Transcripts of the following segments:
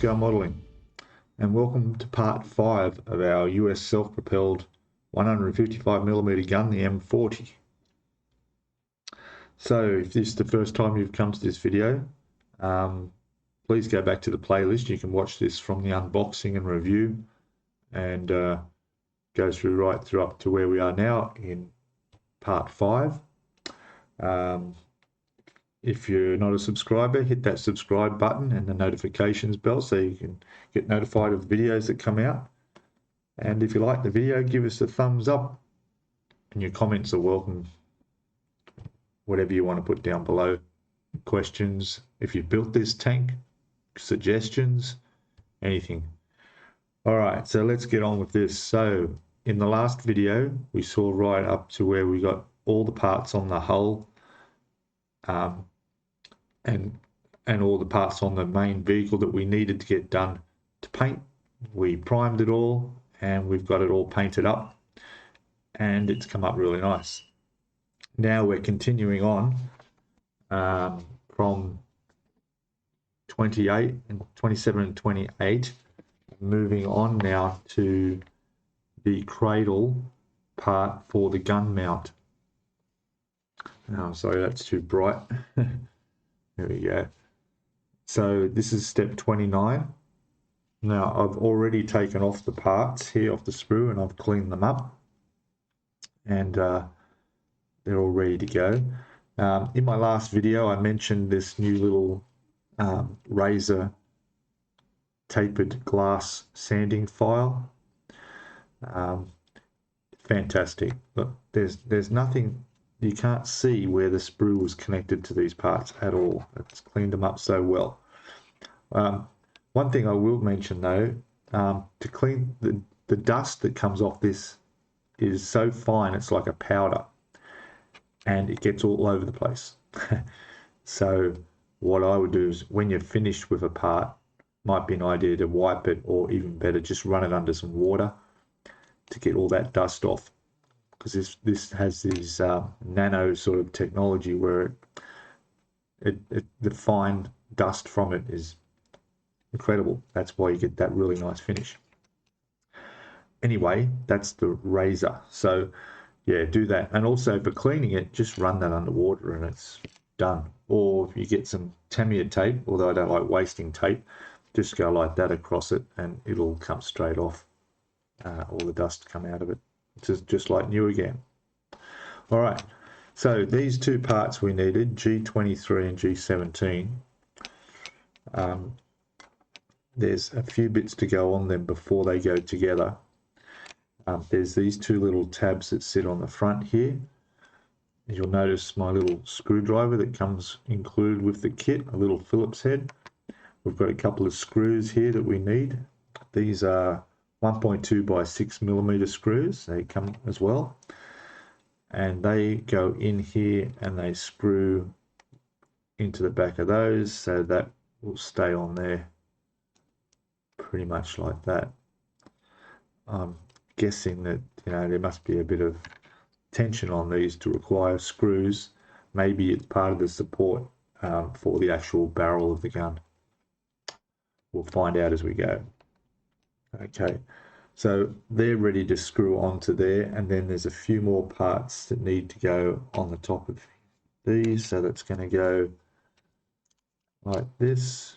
scale modeling, and welcome to part 5 of our US self-propelled 155mm gun, the M40. So if this is the first time you've come to this video, please go back to the playlist. You can watch this from the unboxing and review and go through right through up to where we are now in part 5. If you're not a subscriber, hit that subscribe button and the notifications bell so you can get notified of the videos that come out. And if you like the video, give us a thumbs up, and your comments are welcome. Whatever you want to put down below. Questions, if you built this tank, suggestions, anything. All right, so let's get on with this. So in the last video, we saw right up to where we got all the parts on the hull, and all the parts on the main vehicle that we needed to get done to paint. We primed it all and we've got it all painted up and it's come up really nice. Now we're continuing on from 27 and 28, moving on now to the cradle part for the gun mount. Oh, sorry, that's too bright. There we go. So this is step 29. Now I've already taken off the parts here off the sprue and I've cleaned them up, and they're all ready to go. In my last video I mentioned this new little razor tapered glass sanding file. Fantastic. Look, there's nothing. You can't see where the sprue was connected to these parts at all. It's cleaned them up so well. One thing I will mention though, to clean the dust that comes off this is so fine, it's like a powder, and it gets all over the place. So what I would do is when you're finished with a part, might be an idea to wipe it, or even better, just run it under some water to get all that dust off. Because this has this nano sort of technology where the fine dust from it is incredible. That's why you get that really nice finish. Anyway, that's the razor. So yeah, do that. And also for cleaning it, just run that under water and it's done. Or if you get some Tamiya tape, although I don't like wasting tape, just go like that across it and it'll come straight off. All the dust come out of it. It's just like new again. All right, so these two parts we needed, G23 and G17. There's a few bits to go on them before they go together. There's these two little tabs that sit on the front here. You'll notice my little screwdriver that comes included with the kit, a little Phillips head. We've got a couple of screws here that we need. These are 1.2 by 6mm screws. They come as well, and they go in here and they screw into the back of those, so that will stay on there pretty much like that. I'm guessing that, you know, there must be a bit of tension on these to require screws. Maybe it's part of the support for the actual barrel of the gun. We'll find out as we go. Okay, so they're ready to screw onto there, and then there's a few more parts that need to go on the top of these. So that's going to go like this,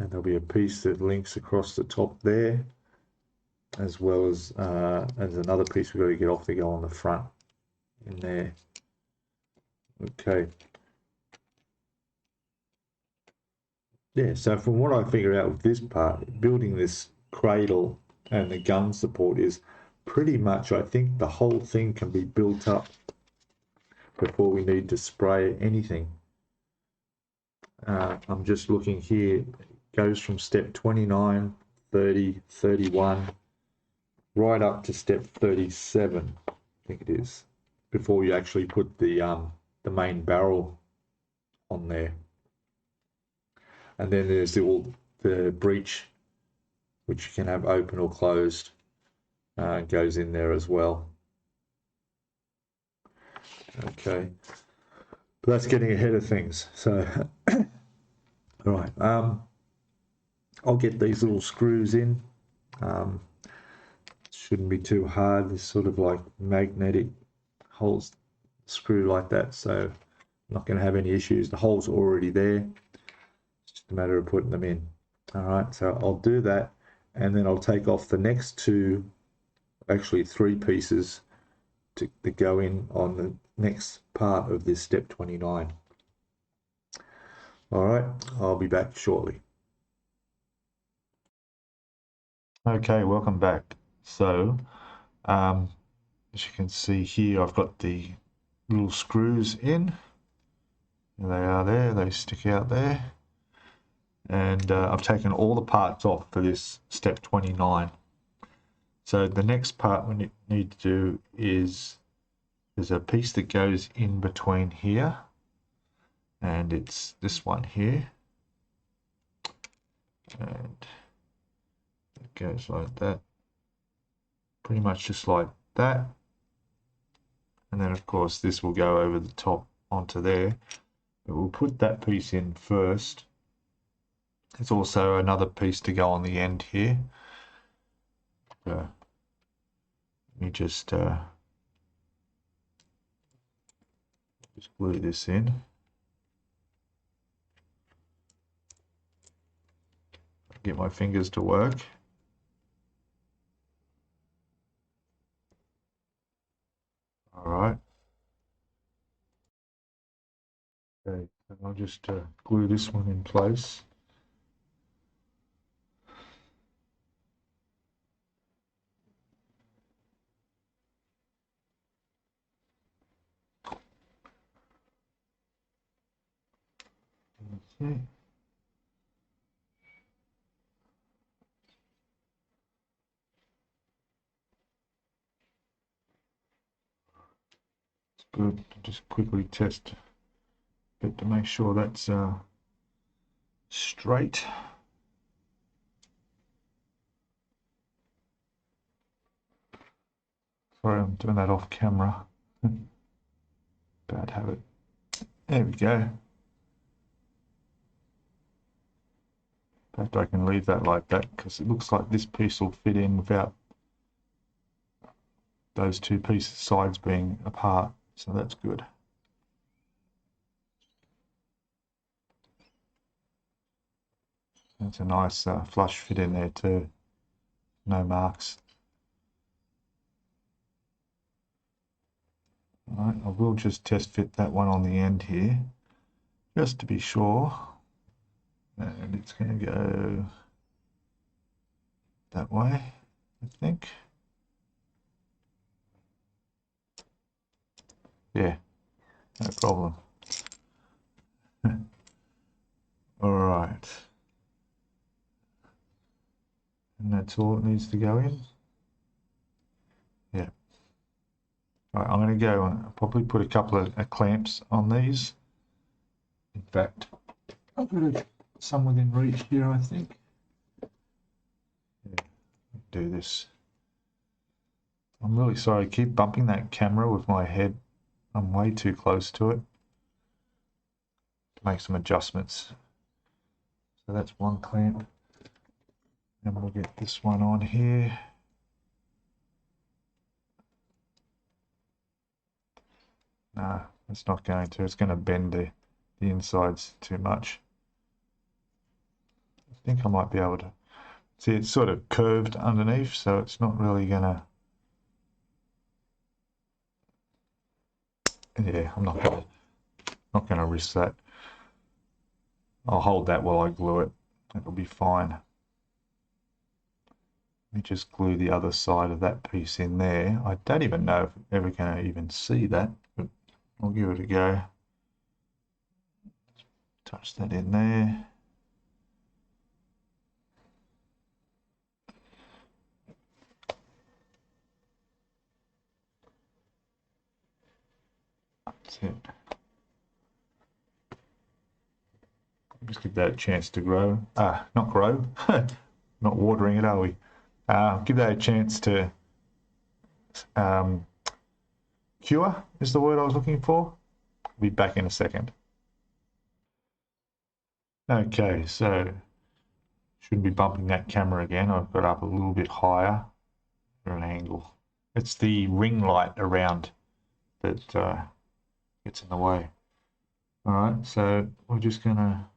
and there'll be a piece that links across the top there, as well as another piece we've got to get off to go on the front in there. Okay. Yeah, so from what I figure out with this part, building this cradle and the gun support is pretty much, I think the whole thing can be built up before we need to spray anything. I'm just looking here, it goes from step 29, 30, 31, right up to step 37, I think it is, before you actually put the main barrel on there. And then there's the breech, which you can have open or closed, goes in there as well. Okay, but that's getting ahead of things. So All right, I'll get these little screws in. Shouldn't be too hard. There's sort of like magnetic holes screw like that, so I'm not going to have any issues. The holes are already there. It's just a matter of putting them in. All right, so I'll do that, and then I'll take off the next two, actually three pieces to go in on the next part of this step 29. All right, I'll be back shortly. Okay, welcome back. So, as you can see here, I've got the little screws in. There they are there, they stick out there. And I've taken all the parts off for this step 29. So the next part we need to do is, there's a piece that goes in between here, and it's this one here. And it goes like that, pretty much just like that. And then of course this will go over the top onto there, but we'll put that piece in first. There's also another piece to go on the end here. Let me just glue this in. Get my fingers to work. All right. Okay, and I'll just glue this one in place. Okay. It's good. Just quickly test it to make sure that's straight. Sorry, I'm doing that off camera. Bad habit. There we go. In fact, I can leave that like that because it looks like this piece will fit in without those two pieces sides being apart, so that's good. That's a nice flush fit in there too. No marks. All right, I will just test fit that one on the end here, just to be sure. And it's going to go that way, I think. Yeah, no problem. All right. And that's all it needs to go in. Yeah. All right, I'm going to go and probably put a couple of clamps on these. In fact, I've got some within reach here, I think. Yeah, do this. I'm really sorry, I keep bumping that camera with my head. I'm way too close to it. To make some adjustments. So that's one clamp. And we'll get this one on here. No, it's not going to. It's going to bend the insides too much. I think I might be able to. See, it's sort of curved underneath, so it's not really going to. Yeah, I'm not going to risk that. I'll hold that while I glue it. It'll be fine. Let me just glue the other side of that piece in there. I don't even know if I'm ever going to even see that, but I'll give it a go. Touch that in there. That's it. Just give that a chance to grow. Not grow. Not watering it, are we? Give that a chance to cure is the word I was looking for. I'll be back in a second. Okay, so shouldn't be bumping that camera again. I've got up a little bit higher for an angle. It's the ring light around that gets in the way. All right, so we're just gonna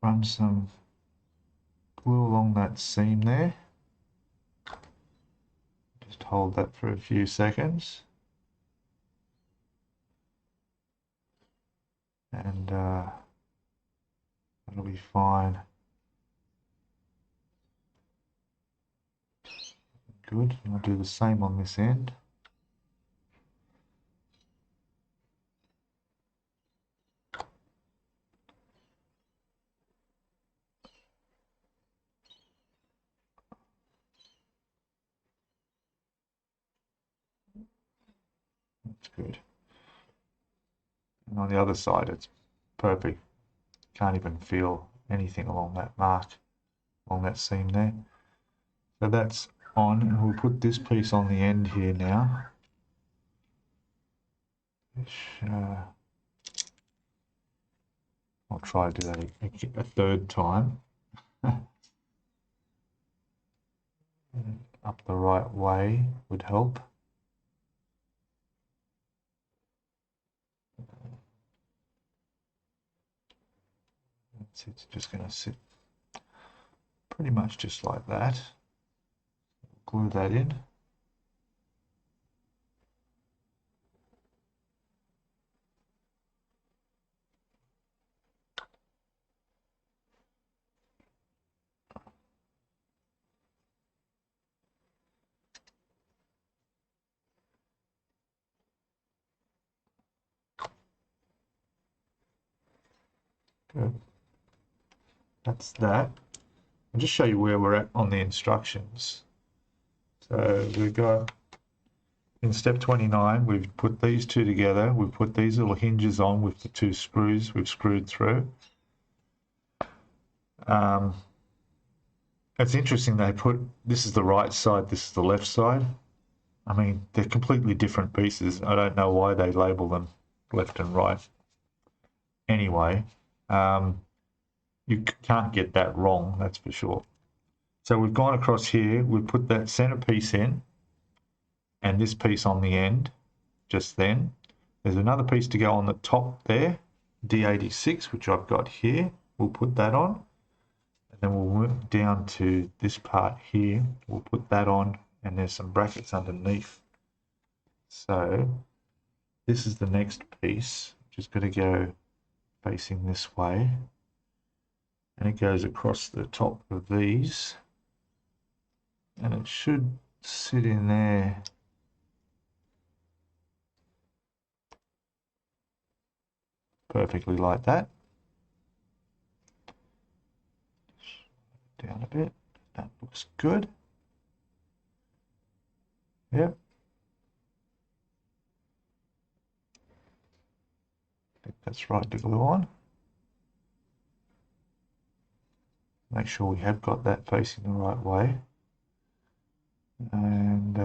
run some glue along that seam there. Just hold that for a few seconds. And that'll be fine. Good, and I'll do the same on this end. That's good. And on the other side, it's perfect. Can't even feel anything along that mark, along that seam there. So that's on, and we'll put this piece on the end here now. Which, I'll try to do that a third time. Up the right way would help. It's just going to sit pretty much just like that. Glue that in. Good. That's that. I'll just show you where we're at on the instructions. So we've got, in step 29, we've put these two together. We've put these little hinges on with the two screws we've screwed through. It's interesting they put, this is the right side, this is the left side. I mean, they're completely different pieces. I don't know why they label them left and right. Anyway, you can't get that wrong, that's for sure. So we've gone across here, we've put that center piece in, and this piece on the end, just then. There's another piece to go on the top there, D86, which I've got here. We'll put that on, and then we'll work down to this part here. We'll put that on, and there's some brackets underneath. So this is the next piece, which is going to go facing this way, and it goes across the top of these, and it should sit in there perfectly like that. Down a bit. That looks good. Yep. I think that's right to glue on. Make sure we have got that facing the right way. And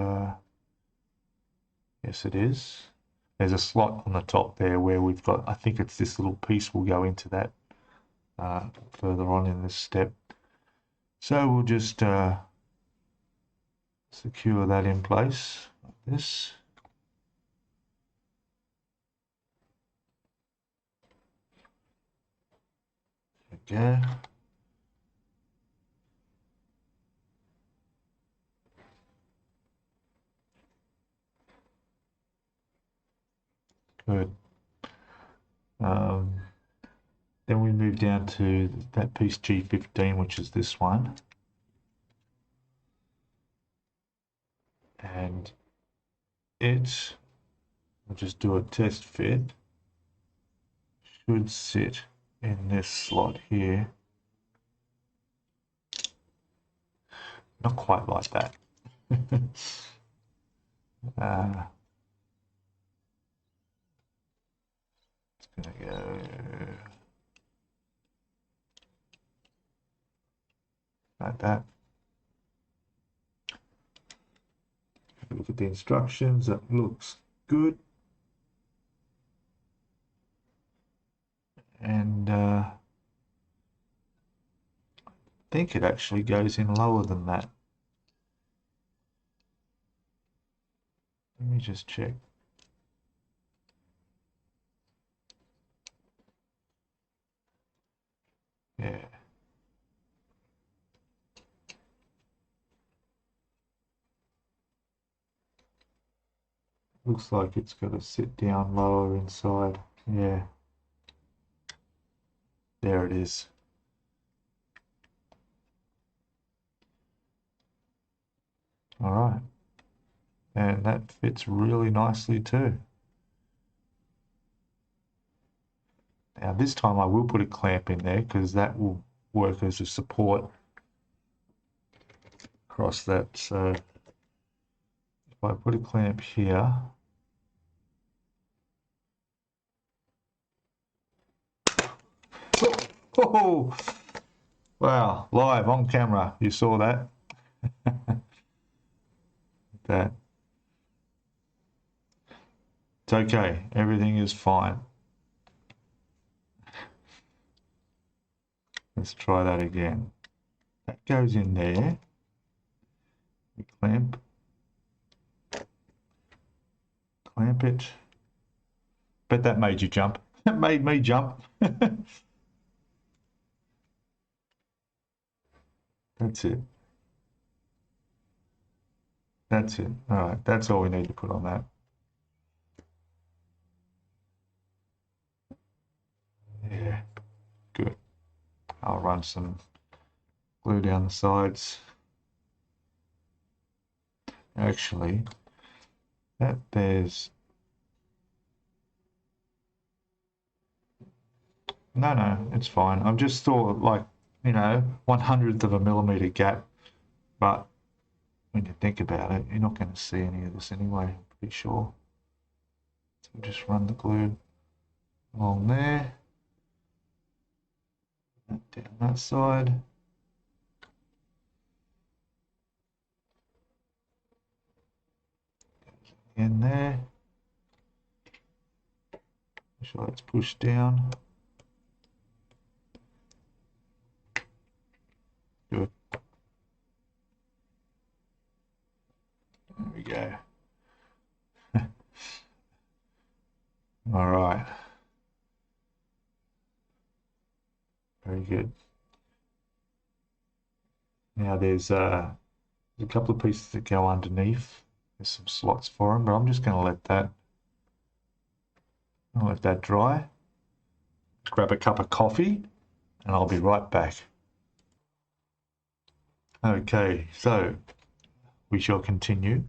yes, it is. There's a slot on the top there where we've got, I think it's this little piece will go into that further on in this step. So we'll just secure that in place like this. Okay. Good. Then we move down to that piece G15, which is this one. And it, I'll just do a test fit, should sit in this slot here. Not quite like that. It's gonna go like that. Have a look at the instructions, that looks good. and I think it actually goes in lower than that. Let me just check. Yeah. Looks like it's got to sit down lower inside. Yeah. There it is. All right. And that fits really nicely too. Now this time I will put a clamp in there because that will work as a support across that. So if I put a clamp here, oh, wow, live on camera, you saw that? That. It's okay, everything is fine. Let's try that again. That goes in there. We clamp it. Bet that made you jump. It made me jump. That's it. That's it. All right, that's all we need to put on that. Yeah, good. I'll run some glue down the sides. Actually, there's... No, it's fine. I've just thought, like, you know, 1/100th of a millimeter gap, but when you think about it, you're not going to see any of this anyway, I'm pretty sure. So just run the glue along there, down that side. In there. Make sure that's pushed down. Good. There we go. All right. Very good. Now there's a couple of pieces that go underneath. There's some slots for them, but I'm just going to let that dry. Grab a cup of coffee and I'll be right back. Okay, so we shall continue.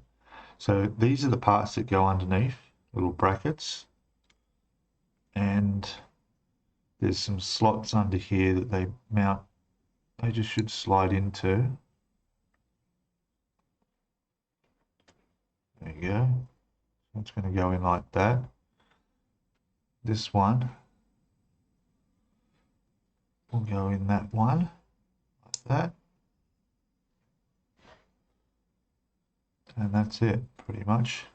So these are the parts that go underneath, little brackets, and there's some slots under here that they mount. They just should slide into. There you go. It's going to go in like that. This one will go in that one, like that. And that's it, pretty much.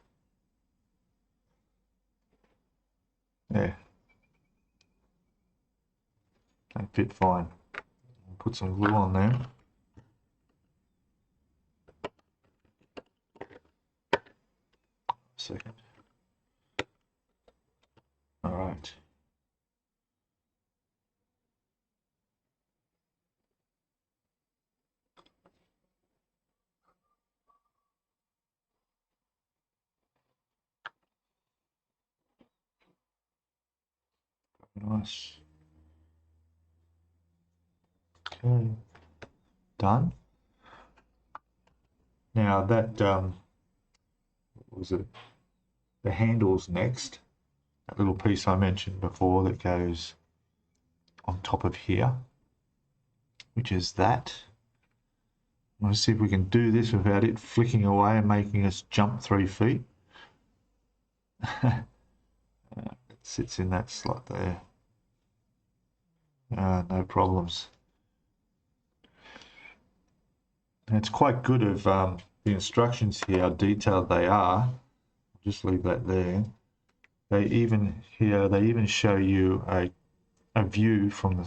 Yeah. They fit fine. I'll put some glue on there. Second. All right. Nice. Okay. Done. Now that what was it? The handles next. That little piece I mentioned before that goes on top of here, which is that. Let's see if we can do this without it flicking away and making us jump 3 feet. It sits in that slot there. No problems. And it's quite good of the instructions here, how detailed they are. Just leave that there. They even show you a a view from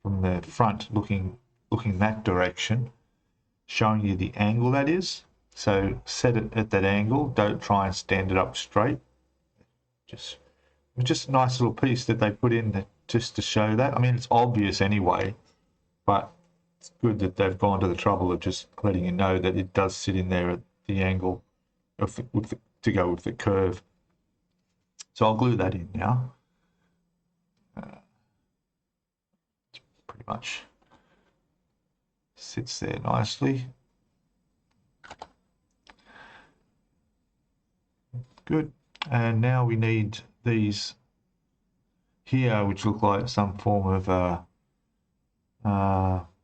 the front looking that direction, showing you the angle that is. So set it at that angle. Don't try and stand it up straight. Just a nice little piece that they put in just to show that. I mean, it's obvious anyway, but it's good that they've gone to the trouble of just letting you know that it does sit in there at the angle of to go with the curve. So I'll glue that in now. Pretty much sits there nicely. Good. And now we need these here, which look like some form of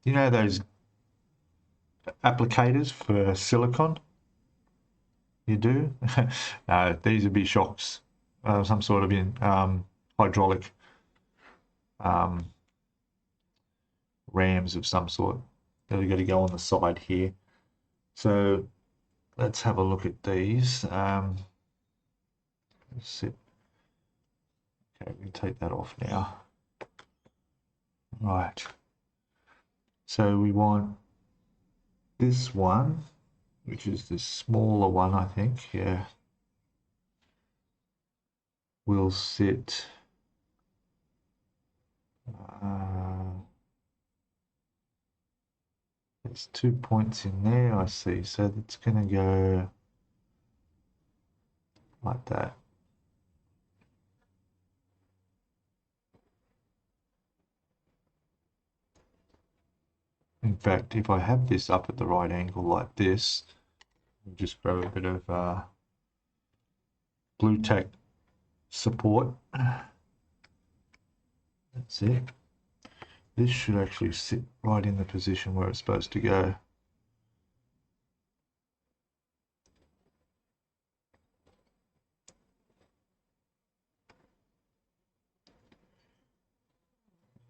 you know, those applicators for silicon. You do? No, these would be shocks, some sort of hydraulic rams of some sort that are going to go on the side here. So let's have a look at these. Let's see. Okay, we can take that off now. Right. So we want this one, which is the smaller one, I think. Yeah. Will sit. There's 2 points in there, I see. So it's going to go like that. In fact, if I have this up at the right angle like this, I'll just grab a bit of blue tack support. That's it. This should actually sit right in the position where it's supposed to go.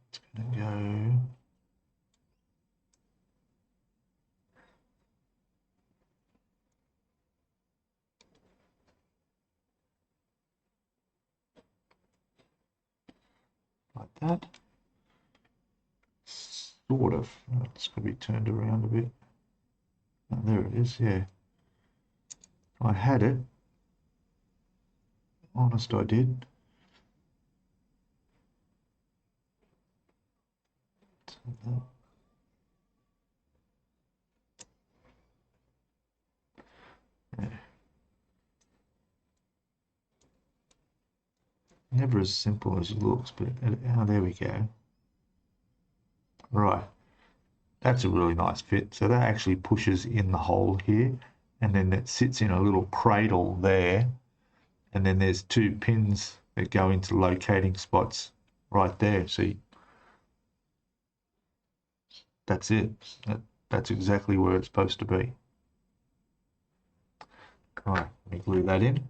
It's going to go like that. Sort of. It's going to be turned around a bit. Oh, there it is, yeah. I had it. Honest, I did. Yeah. Never as simple as it looks, but oh, there we go. Right. That's a really nice fit. So that actually pushes in the hole here, and then it sits in a little cradle there, and then there's 2 pins that go into locating spots right there. See, that's it. That's exactly where it's supposed to be. All right, let me glue that in.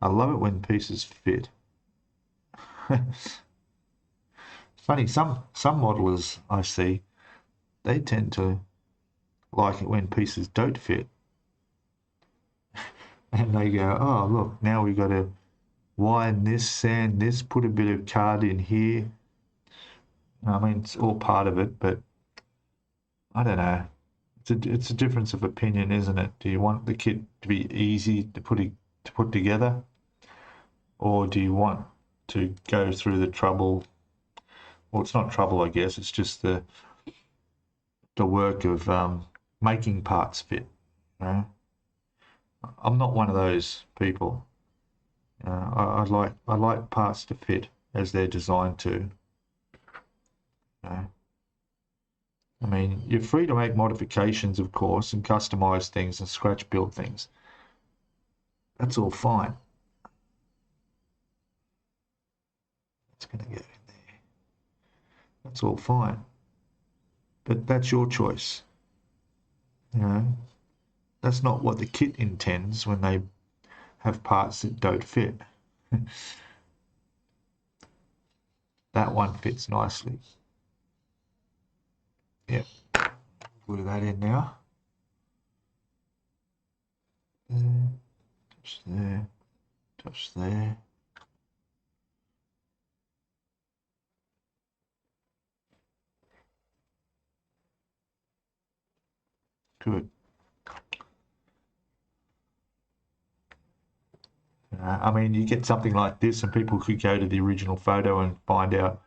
I love it when pieces fit. Funny, some modelers I see, they tend to like it when pieces don't fit. And they go, oh, look, now we've got to widen this, sand this, put a bit of card in here. I mean, it's all part of it, but I don't know. It's a difference of opinion, isn't it? Do you want the kit to be easy to put together, or do you want to go through the trouble? Well, it's not trouble, I guess. It's just the work of making parts fit. You know? I'm not one of those people. I like parts to fit as they're designed to. You know? I mean, you're free to make modifications, of course, and customize things and scratch build things. That's all fine. It's going to go in there. That's all fine. But that's your choice. You know, that's not what the kit intends when they have parts that don't fit. That one fits nicely. Yep. Glue that in now. There, touch there, touch there. Good. I mean, you get something like this and people could go to the original photo and find out,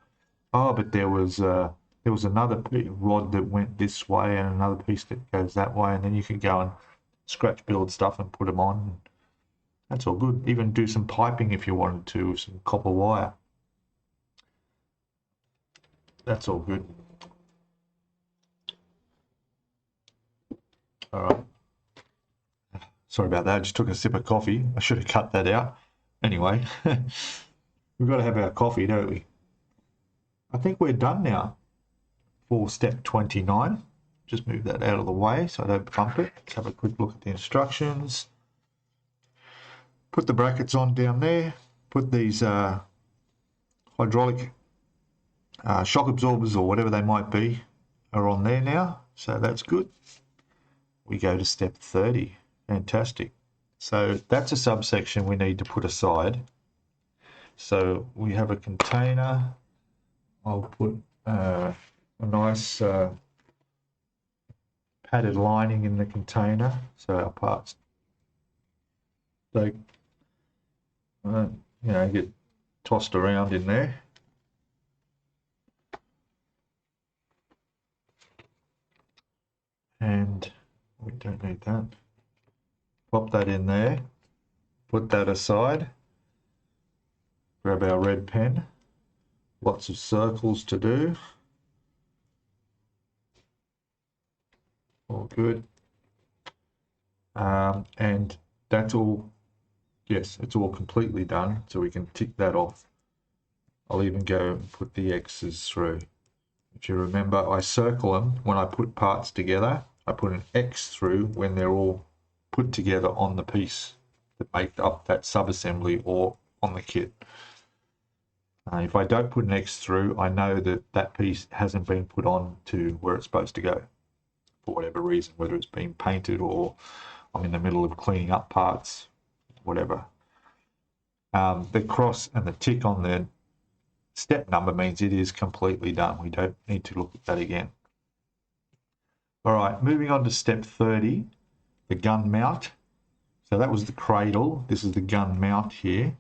oh, but there was another rod that went this way and another piece that goes that way, and then you can go and scratch build stuff and put them on. That's all good. Even do some piping if you wanted to with some copper wire. That's all good. All right. Sorry about that. I just took a sip of coffee. I should have cut that out. Anyway, we've got to have our coffee, don't we? I think we're done now for step 29. Just move that out of the way so I don't bump it. Let's have a quick look at the instructions. Put the brackets on down there. Put these hydraulic shock absorbers or whatever they might be are on there now. So that's good. We go to step 30. Fantastic. So that's a subsection we need to put aside. So we have a container. I'll put a nice padded lining in the container so our parts don't get tossed around in there. And we don't need that. Pop that in there, put that aside, grab our red pen, lots of circles to do, all good, and that's all, yes, it's all completely done, so we can tick that off. I'll even go and put the X's through. If you remember, I circle them when I put parts together. I put an X through when they're all put together on the piece that make up that subassembly or on the kit. If I don't put an X through, I know that that piece hasn't been put on to where it's supposed to go for whatever reason, whether it's been painted or I'm in the middle of cleaning up parts, whatever. The cross and the tick on the step number means it is completely done. We don't need to look at that again. All right, moving on to step 30. The gun mount. So that was the cradle. This is the gun mount here.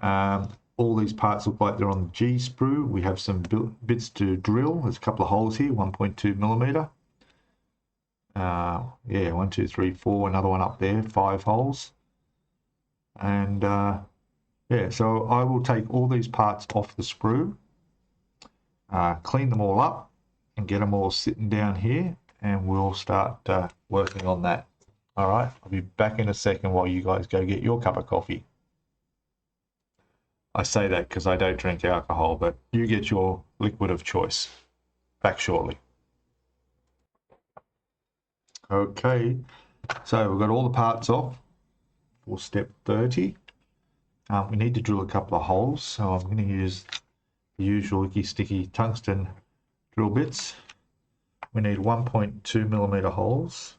All these parts look like they're on the G sprue. We have some bits to drill. There's a couple of holes here, 1.2mm. Yeah, 1, 2, 3, 4. Another one up there, 5 holes. And yeah, so I will take all these parts off the sprue, clean them all up, and get them all sitting down here, and we'll start working on that. All right, I'll be back in a second while you guys go get your cup of coffee. I say that because I don't drink alcohol, but you get your liquid of choice. Back shortly. Okay, so we've got all the parts off for step 30. We need to drill a couple of holes, so I'm going to use the usual icky sticky tungsten drill bits. We need 1.2mm holes.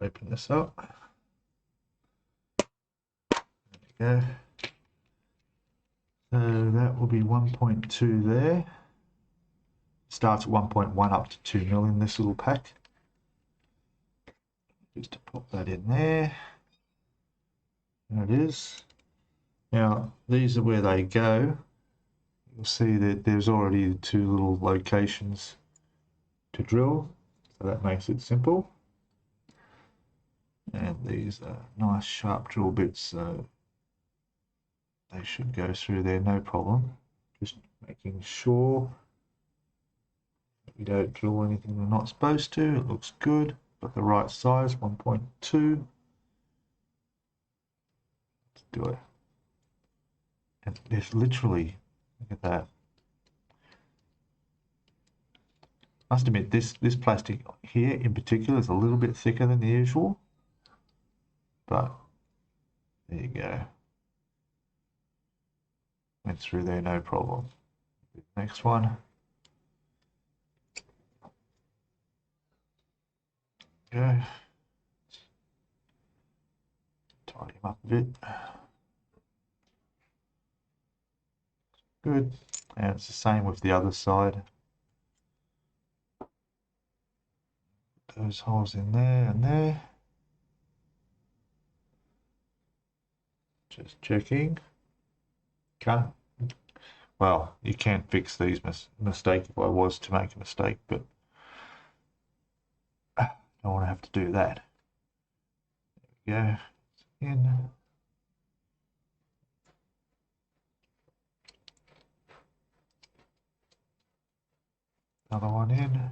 Open this up. There we go. So that will be 1.2 there. Starts at 1.1 up to 2 mil in this little pack. Just to pop that in there. There it is. Now these are where they go. You'll see that there's already 2 little locations to drill, so that makes it simple. And these are nice sharp drill bits, so they should go through there no problem. Just making sure that we don't drill anything we're not supposed to. It looks good, got the right size, 1.2. Let's do it. And there's literally, look at that. Must admit, this plastic here in particular is a little bit thicker than the usual, but there you go. Went through there no problem. Next one. Go. Tidy him up a bit. Good. And it's the same with the other side. those holes in there and there. Just checking. Can't. Well, you can't fix these mistake if I was to make a mistake, but I don't want to have to do that. There we go. In. Another one in.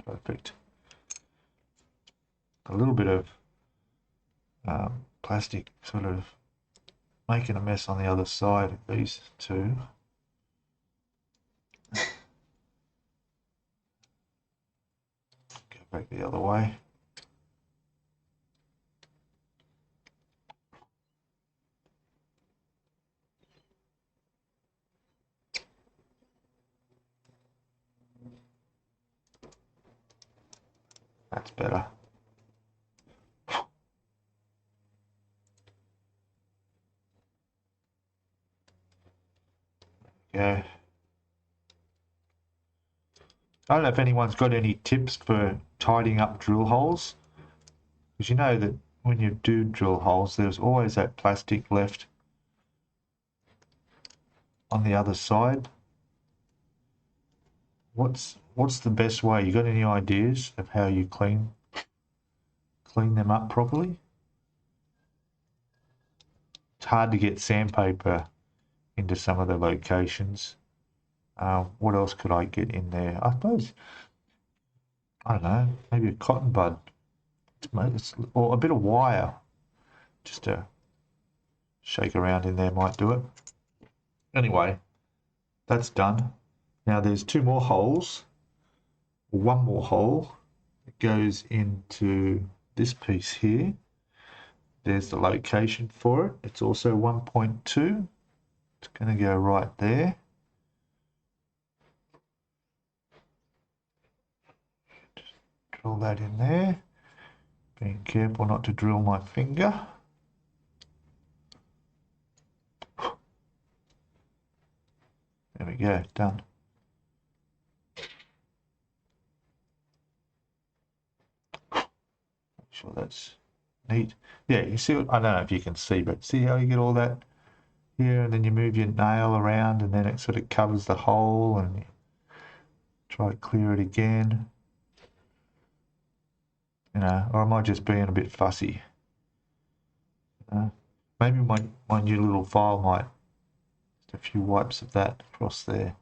Perfect. A little bit of plastic sort of making a mess on the other side of these two. Go back the other way. That's better. Yeah. I don't know if anyone's got any tips for tidying up drill holes, because you know that when you do drill holes, there's always that plastic left on the other side. What's the best way? You got any ideas of how you clean them up properly? It's hard to get sandpaper into some of the locations. What else could I get in there? I suppose, I don't know, maybe a cotton bud. Or a bit of wire. Just to shake around in there might do it. Anyway, that's done. Now there's two more holes. One more hole that goes into this piece here. There's the location for it. It's also 1.2. It's going to go right there. Just drill that in there. Being careful not to drill my finger. There we go, done. Make sure that's neat. Yeah, you see, I don't know if you can see, but see how you get all that here, and then you move your nail around, and then it sort of covers the hole, and you try to clear it again. You know, or am I just being a bit fussy? Maybe my new little file might, just a few wipes of that across there.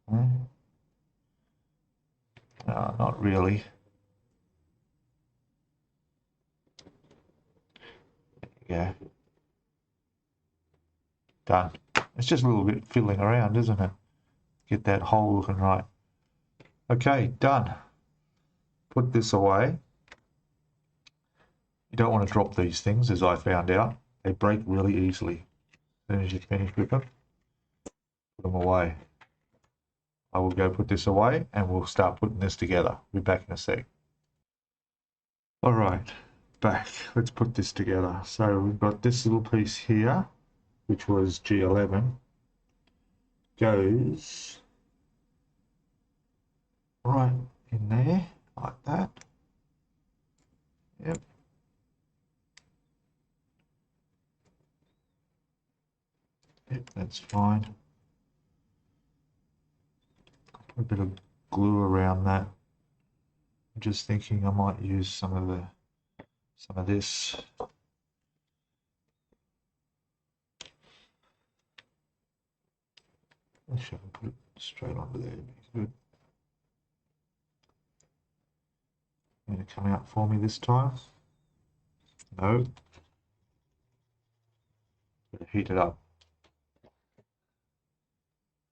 No, not really. Yeah. Done. It's just a little bit fiddling around, isn't it? Get that hole looking right. Okay, done. Put this away. You don't want to drop these things, as I found out. They break really easily. As soon as you finish with them, put them away. I will go put this away and we'll start putting this together. Be back in a sec. All right, back. Let's put this together. So we've got this little piece here, which was G11, goes right in there, like that. Yep. Yep, that's fine. Put a bit of glue around that. I'm just thinking I might use some of this. Actually, I can put it straight onto there. Good. Going to come out for me this time? No. Better heat it up.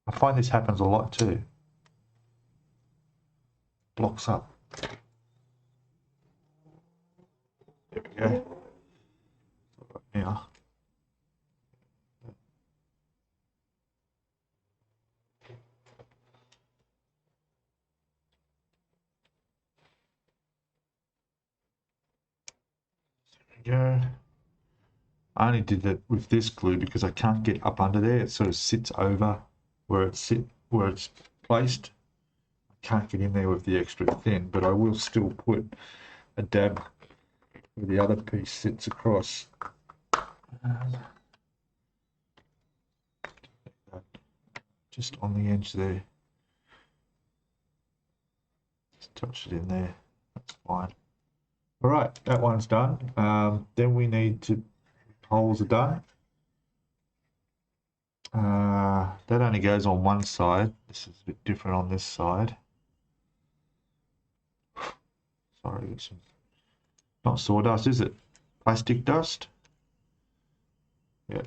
I find this happens a lot too. Blocks up. There we go. Now. There we go. I only did that with this glue because I can't get up under there. It sort of sits over where it's placed. I can't get in there with the extra thin, but I will still put a dab where the other piece sits across. Just on the edge there. Just touch it in there. That's fine. All right, that one's done. Then we need to, holes are done. That only goes on one side. This is a bit different on this side. Sorry, it's not sawdust, is it? Plastic dust? Yeah,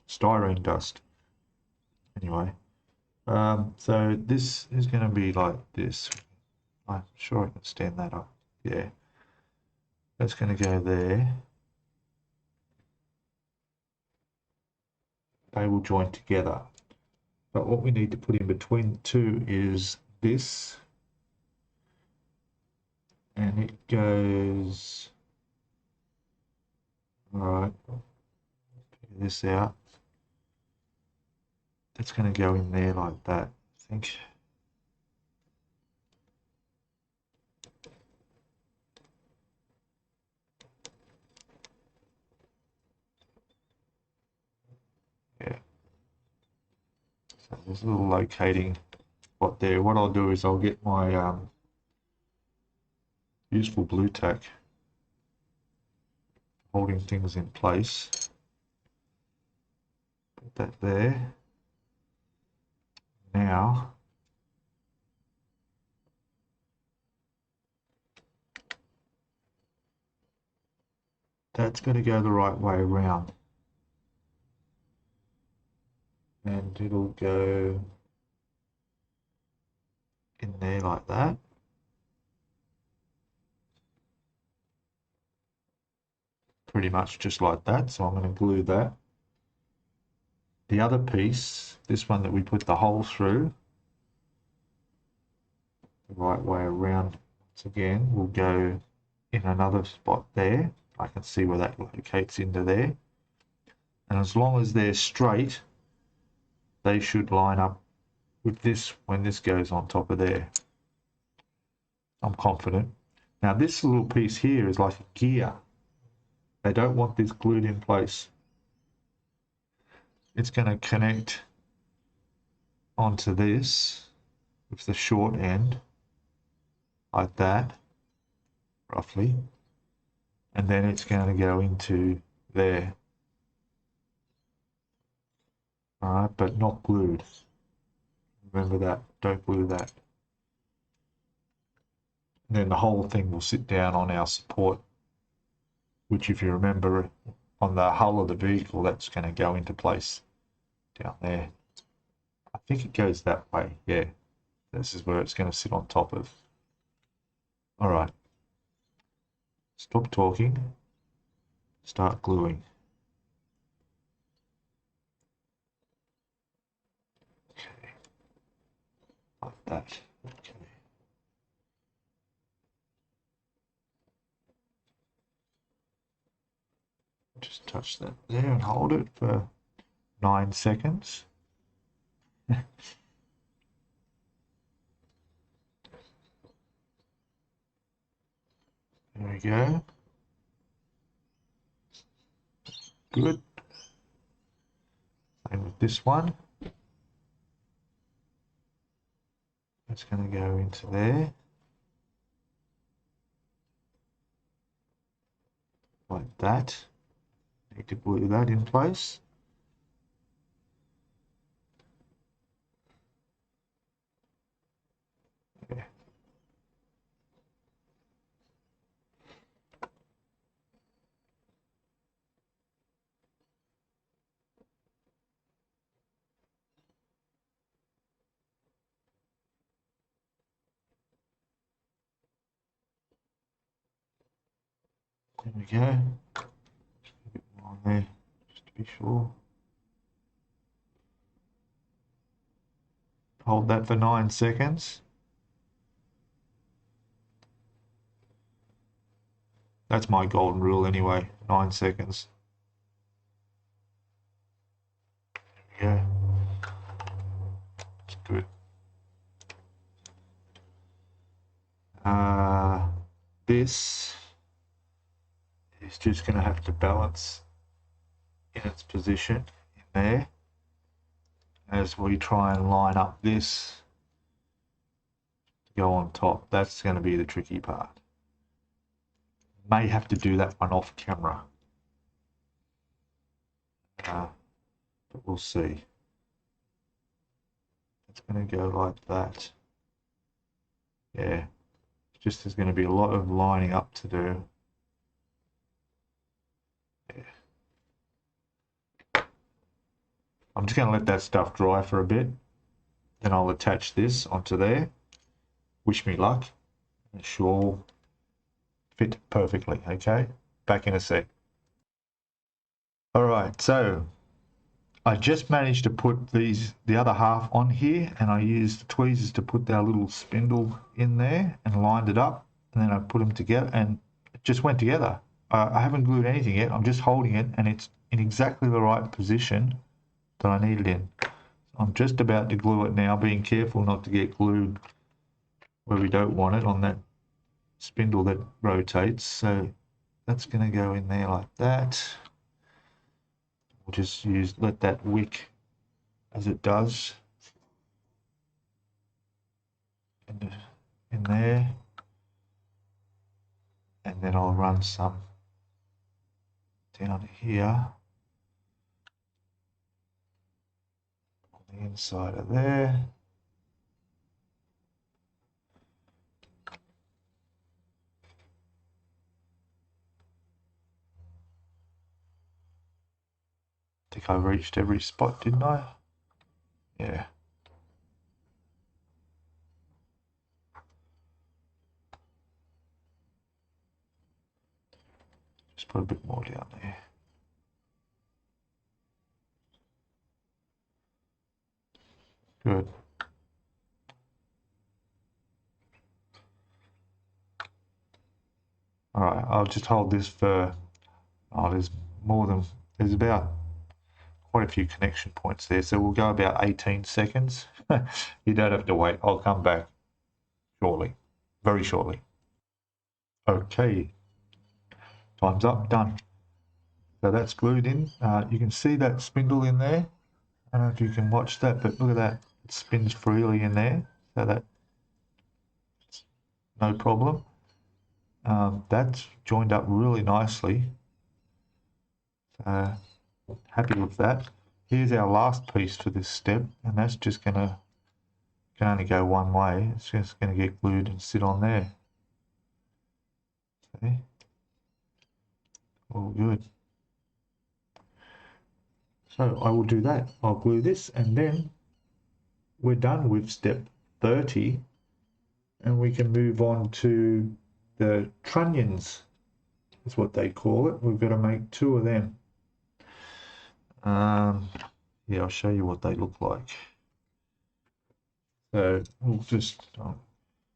styrene dust. Anyway, so this is going to be like this. I'm sure I can stand that up. Yeah, that's going to go there. They will join together. But what we need to put in between the two is this. And it goes, all right, figure this out. That's going to go in there like that, I think. Yeah. So there's a little locating spot there. What I'll do is I'll get my useful blue tack, holding things in place. Put that there. Now, that's going to go the right way around. And it'll go in there like that. Pretty much just like that. So I'm going to glue that. The other piece, this one that we put the hole through, the right way around once again, will go in another spot there. I can see where that locates into there. And as long as they're straight, they should line up with this when this goes on top of there. I'm confident. Now this little piece here is like a gear. They don't want this glued in place. It's going to connect onto this with the short end like that, roughly, and then it's going to go into there. All right, but not glued. Remember that, don't glue that. And then the whole thing will sit down on our support, which if you remember on the hull of the vehicle, that's going to go into place down there. I think it goes that way, yeah. This is where it's going to sit on top of. All right. Stop talking. Start gluing. Okay. Like that. Okay. Just touch that there and hold it for 9 seconds. There we go. Good. Same with this one. That's going to go into there. Like that. Need to glue that in place. Yeah. There we go. A bit more on there, just to be sure. Hold that for 9 seconds. That's my golden rule anyway, 9 seconds. good. This is just going to have to balance in its position in there as we try and line up this to go on top. That's going to be the tricky part. May have to do that one off camera, but we'll see. It's going to go like that. Yeah, just there's going to be a lot of lining up to do. Yeah. I'm just going to let that stuff dry for a bit. Then I'll attach this onto there. Wish me luck. It sure will fit perfectly. Okay, back in a sec. All right, so I just managed to put the other half on here, and I used the tweezers to put that little spindle in there and lined it up, and then I put them together and it just went together. I haven't glued anything yet. I'm just holding it and it's in exactly the right position that I need it in. I'm just about to glue it now, being careful not to get glued where we don't want it on that spindle that rotates. So that's going to go in there like that. We'll just let that wick as it does in there, and then I'll run some down here on the inside of there. I think I reached every spot, didn't I? Yeah. Just put a bit more down there. Good. All right, I'll just hold this for, there's about quite a few connection points there, so we'll go about 18 seconds. You don't have to wait. I'll come back shortly, very shortly. Okay, time's up, done. So that's glued in. You can see that spindle in there. I don't know if you can watch that, but look at that. It spins freely in there, so that's no problem. That's joined up really nicely. Happy with that. Here's our last piece for this step, and that's just can only go one way. It's just going to get glued and sit on there. See? All good. So I will do that. I'll glue this, and then we're done with step 30, and we can move on to the trunnions, is what they call it. We've got to make 2 of them. Yeah, I'll show you what they look like. So we'll just,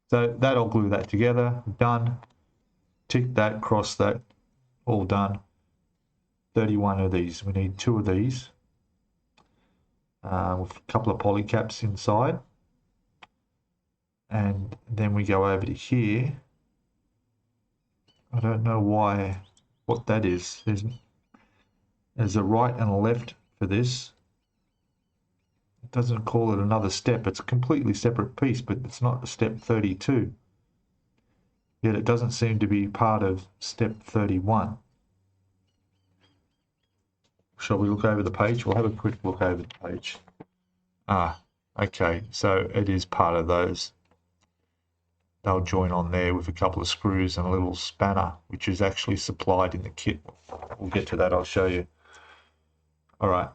so that I'll glue that together. Done. Tick that, cross that, all done. 31 of these. We need 2 of these with a couple of poly caps inside. And then we go over to here. I don't know what that is. There's a right and a left for this. It doesn't call it another step. It's a completely separate piece, but it's not step 32. Yet it doesn't seem to be part of step 31. Shall we look over the page? We'll have a quick look over the page. Okay, so it is part of those. They'll join on there with a couple of screws and a little spanner, which is actually supplied in the kit. We'll get to that, I'll show you. All right,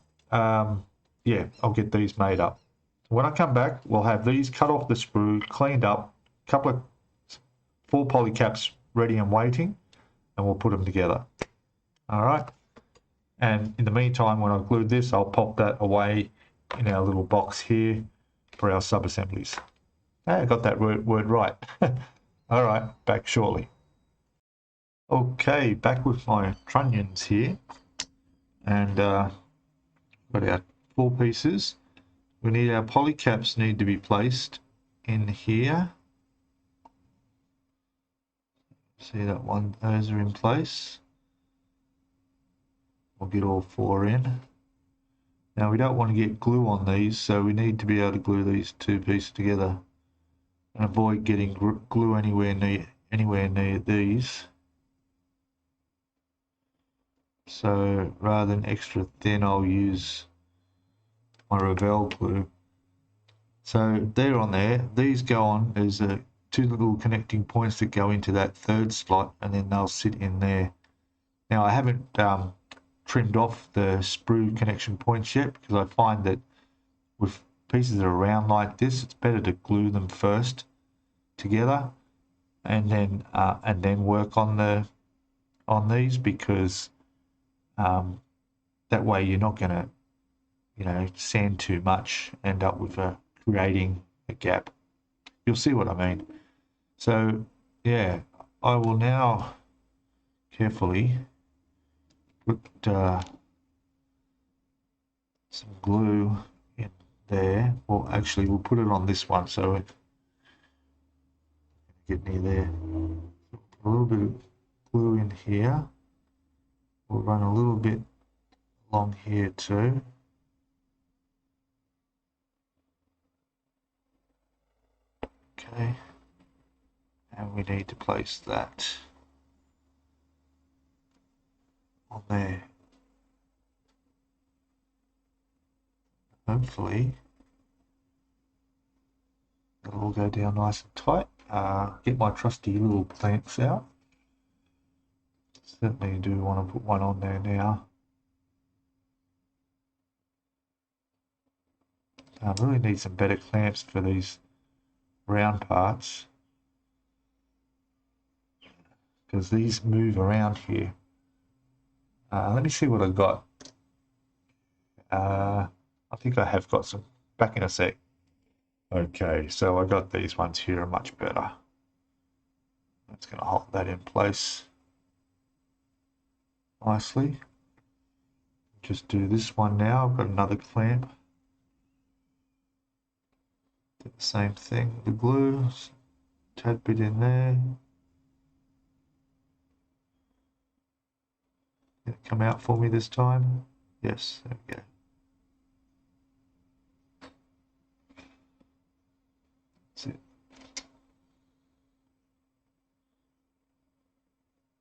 yeah, I'll get these made up. When I come back, we'll have these cut off the sprue, cleaned up, a couple of 4 poly caps ready and waiting, and we'll put them together. All right, and in the meantime, when I've glued this, I'll pop that away in our little box here for our sub-assemblies. Hey, I got that word right. All right, back shortly. Okay, back with my trunnions here, and got our 4 pieces. we need our poly caps need to be placed in here. See that one, those are in place. We'll get all 4 in. Now we don't want to get glue on these, so we need to be able to glue these 2 pieces together and avoid getting glue anywhere near these. So rather than extra thin, I'll use my Revell glue. So they're on there. These go on. There's 2 little connecting points that go into that 3rd slot, and then they'll sit in there. Now I haven't trimmed off the sprue connection points yet, because I find that with pieces that are round like this, it's better to glue them first together and then work on these, because that way you're not going to sand too much, end up with creating a gap. You'll see what I mean. So yeah, I will now carefully put some glue in there. Well, actually we'll put it on this one, so it get near there. A little bit of glue in here. We'll run a little bit along here too. Okay, and we need to place that on there. Hopefully it'll all go down nice and tight. Get my trusty little clamps out. Certainly do want to put one on there now. I really need some better clamps for these round parts, because these move around here. Let me see what I got. I think I have got some. Back in a sec. Okay, so I got these ones here are much better. That's going to hold that in place nicely. Just do this one now. I've got another clamp. Do the same thing. The glue, tad bit in there. Did it come out for me this time? Yes, there we go. That's it.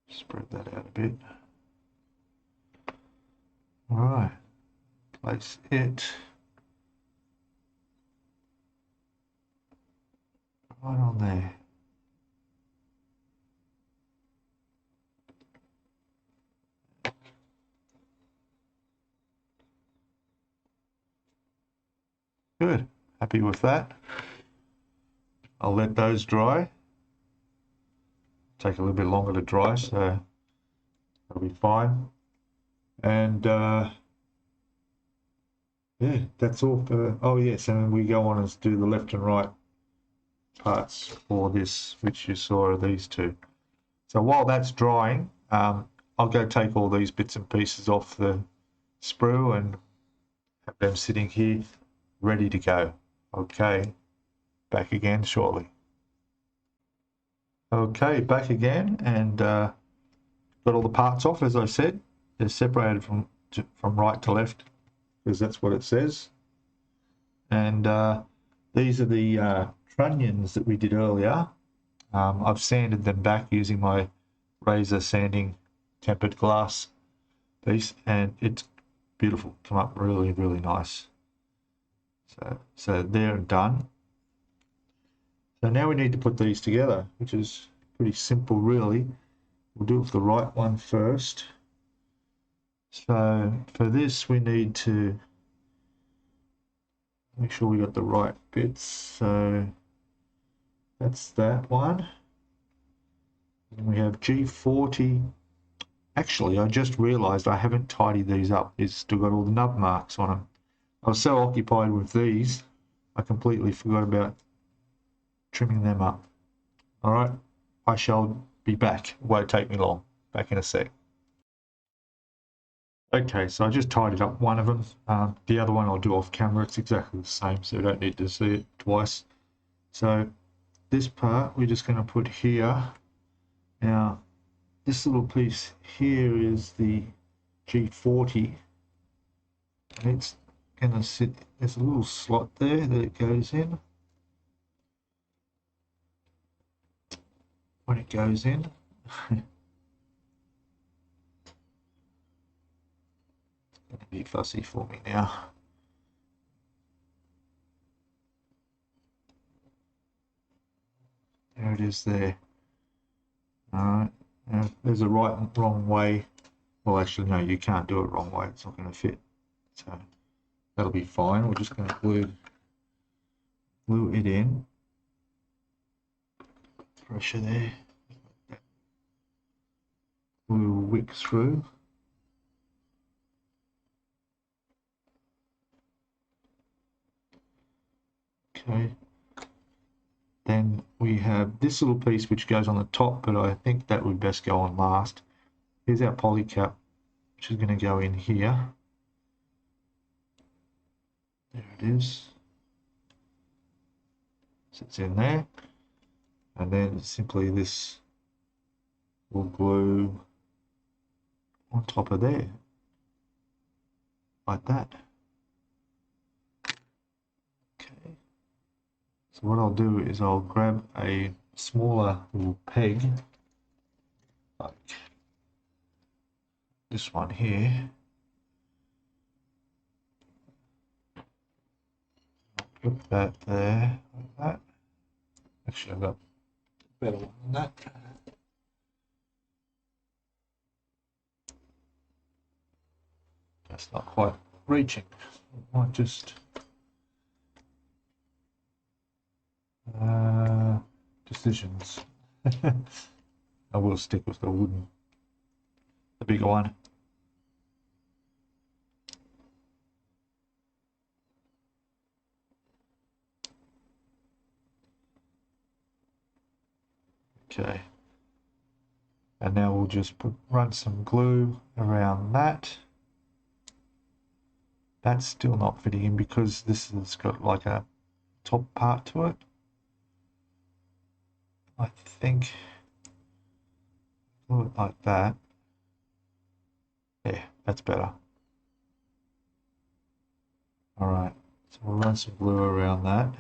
Spread that out a bit. All right, place it right on there. Good, happy with that. I'll let those dry. Take a little bit longer to dry, so that'll be fine. And yeah, that's all for, oh yes, and then we go on and do the left and right parts for this, which you saw are these 2. So while that's drying, I'll go take all these bits and pieces off the sprue and have them sitting here ready to go. Okay, back again shortly. Okay, back again, and got all the parts off. As I said, they're separated from right to left, because that's what it says. And these are the trunnions that we did earlier. I've sanded them back using my razor sanding tempered glass piece, and it's beautiful. Come up really, really nice. So they're done. So now we need to put these together, which is pretty simple really. We'll do it with the right one first. So for this we need to make sure we got the right bits. So that's that one. And we have G40. Actually, I just realized I haven't tidied these up. It's still got all the nub marks on them. I was so occupied with these, I completely forgot about trimming them up. All right, I shall be back. It won't take me long. Back in a sec. Okay, so I just tidied up one of them. The other one I'll do off camera. It's exactly the same, so you don't need to see it twice. So this part we're just going to put here. Now this little piece here is the G40, and it's going to sit, there's a little slot there that it goes in. When it goes in, it's going to be fussy for me now. There it is there. Alright, now there's a right and wrong way. Well, actually, no, you can't do it wrong way. It's not going to fit. So that'll be fine. We're just going to glue it in. Pressure there. Glue will wick through. Okay. Then we have this little piece which goes on the top, but I think that would best go on last. Here's our poly cap, which is going to go in here. There it is. Sits in there. And then simply this will glue on top of there. Like that. Okay. So what I'll do is I'll grab a smaller little peg, like this one here. Put that there, like that. Actually, I've got a better one than that. That's not quite reaching. I might just decisions. I will stick with the bigger one. Okay, and now we'll just run some glue around that. That's still not fitting in because this has got like a top part to it. I think glue it like that. Yeah, that's better. All right, so we'll run some glue around that.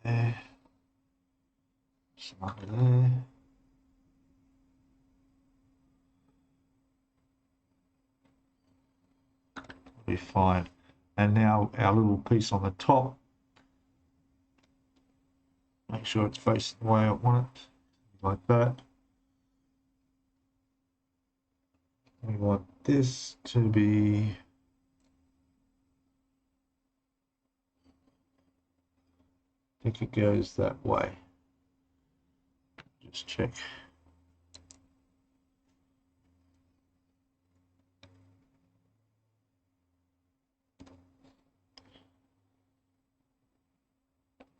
There, some under there. Be fine. And now our little piece on the top, make sure it's facing the way I want it, like that. We want this to be I think it goes that way. Just check.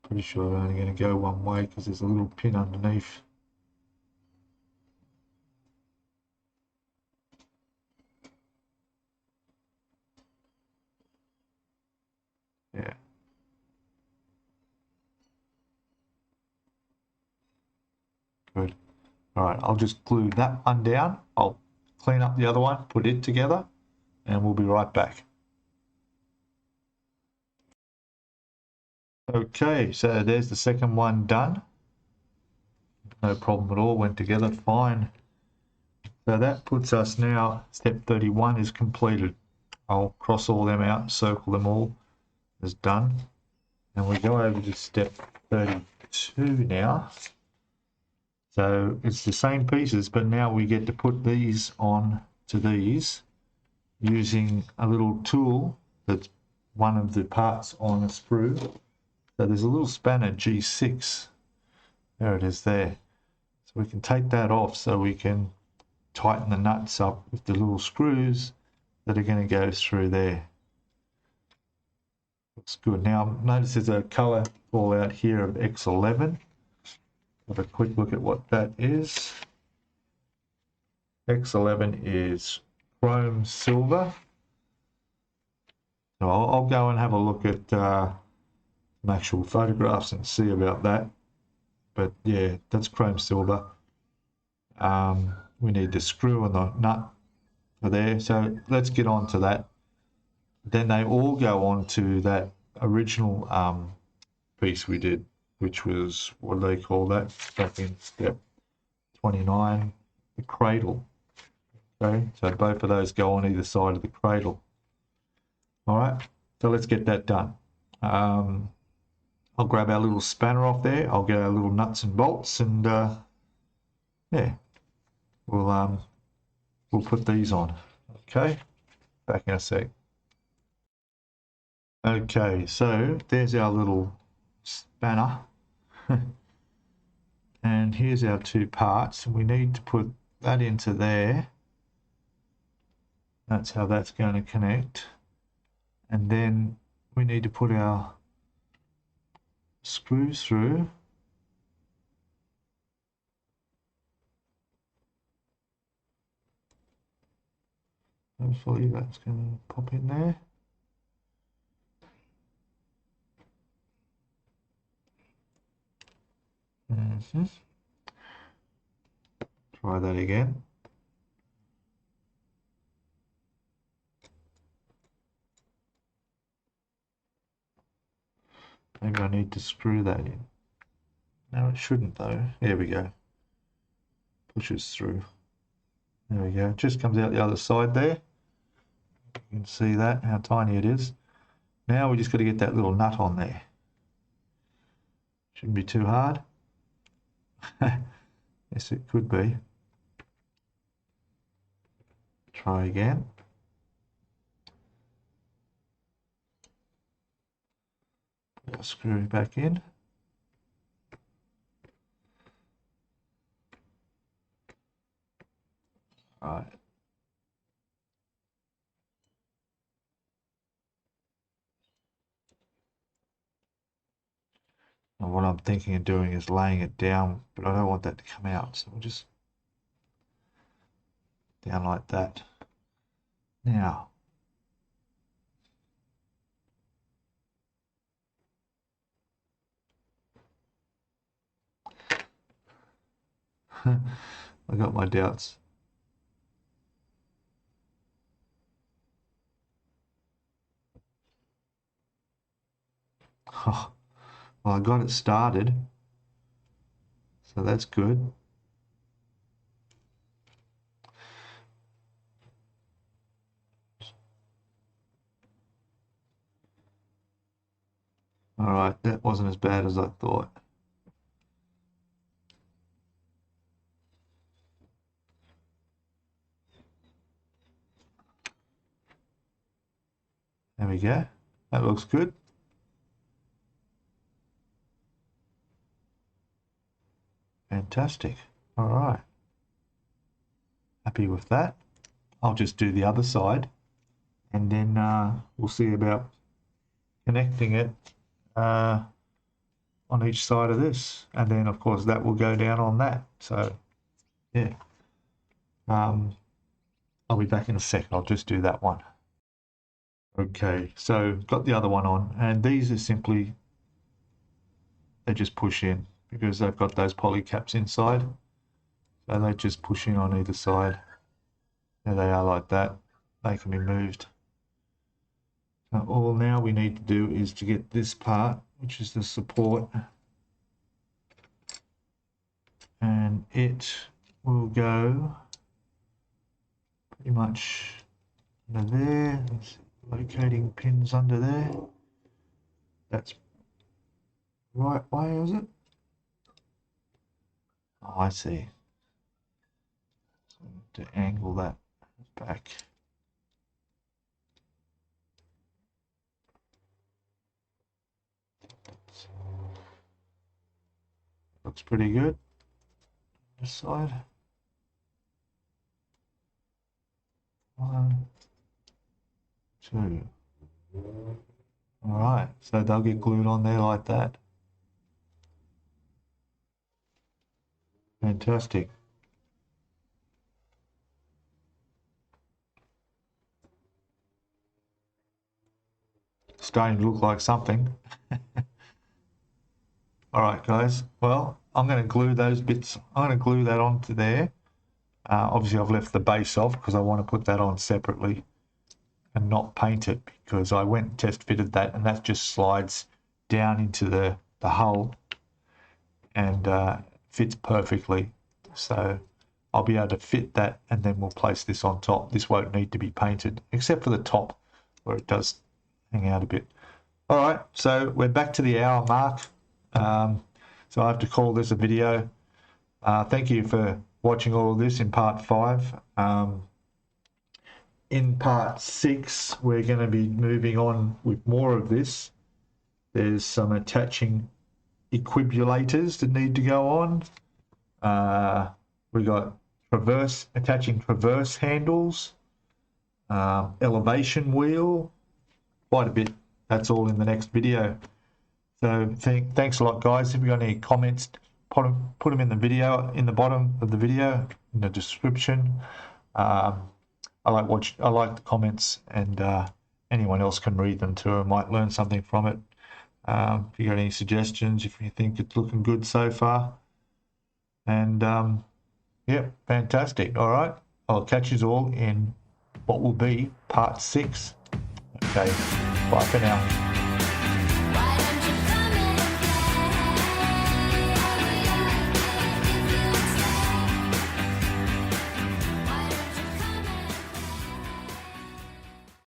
Pretty sure I'm only going to go one way because there's a little pin underneath. Yeah. Good. All right, I'll just glue that one down. I'll clean up the other one, put it together, and we'll be right back. Okay, so there's the second one done. No problem at all, went together fine. So that puts us now, step 31 is completed. I'll cross all them out, circle them all as done. And we go over to step 32 now. So it's the same pieces, but now we get to put these on to these using a little tool that's one of the parts on a sprue. So there's a little spanner G6. There it is there. So we can take that off so we can tighten the nuts up with the little screws that are going to go through there. Looks good. Now notice there's a color call out here of X11. Have a quick look at what that is. X11 is chrome silver. So I'll go and have a look at some actual photographs and see about that. But yeah, that's chrome silver. We need the screw and the nut for there. So let's get on to that. Then they all go on to that original piece we did, which was, what do they call that? Back in step 29, the cradle. Okay, so both of those go on either side of the cradle. All right, so let's get that done. I'll grab our little spanner off there. I'll get our little nuts and bolts, and yeah, we'll put these on. Okay, back in a sec. Okay, so there's our little spanner. And here's our two parts. We need to put that into there. That's how that's going to connect. And then we need to put our screws through. Hopefully that's going to pop in there. Try that again. Maybe I need to screw that in. No, it shouldn't though. There we go. Pushes through. There we go. It just comes out the other side there. You can see that, how tiny it is. Now we just got to get that little nut on there. Shouldn't be too hard. Yes, it could be. Try again. Put our screw back in. Right. And what I'm thinking of doing is laying it down, but I don't want that to come out, so we'll just down like that. Now, I got my doubts. Oh, well, I got it started, so that's good. All right, that wasn't as bad as I thought. There we go. That looks good. Fantastic. All right. Happy with that. I'll just do the other side, and then we'll see about connecting it on each side of this, and then of course that will go down on that. So yeah, I'll be back in a sec. I'll just do that one. Okay, so got the other one on, and these are simply, they just push in because they've got those poly caps inside, so they just push in on either side. There they are, like that. They can be moved. So all now we need to do is to get this part, which is the support, and it will go pretty much under there. There's locating pins under there. That's right way, is it? Oh, I see. So to angle that back. Looks pretty good. This side. 1, 2. All right, so they'll get glued on there like that. Fantastic. Starting to look like something. All right, guys. Well, I'm going to glue those bits. I'm going to glue that onto there. Obviously, I've left the base off because I want to put that on separately and not paint it, because I went and test fitted that, and that just slides down into the hull and fits perfectly. So I'll be able to fit that, and then we'll place this on top. This won't need to be painted, except for the top where it does hang out a bit. All right, so we're back to the hour mark. So I have to call this a video. Thank you for watching all of this in part 5. In part 6, we're going to be moving on with more of this. There's some attaching equibulators that need to go on. We got attaching traverse handles, elevation wheel, quite a bit. That's all in the next video. So thanks a lot, guys. If you've got any comments, put them in the video, in the bottom of the video, in the description. I like the comments, and anyone else can read them too and might learn something from it. If you got any suggestions, if you think it's looking good so far. And yeah, fantastic. All right, I'll catch you all in what will be part 6. Okay, bye for now.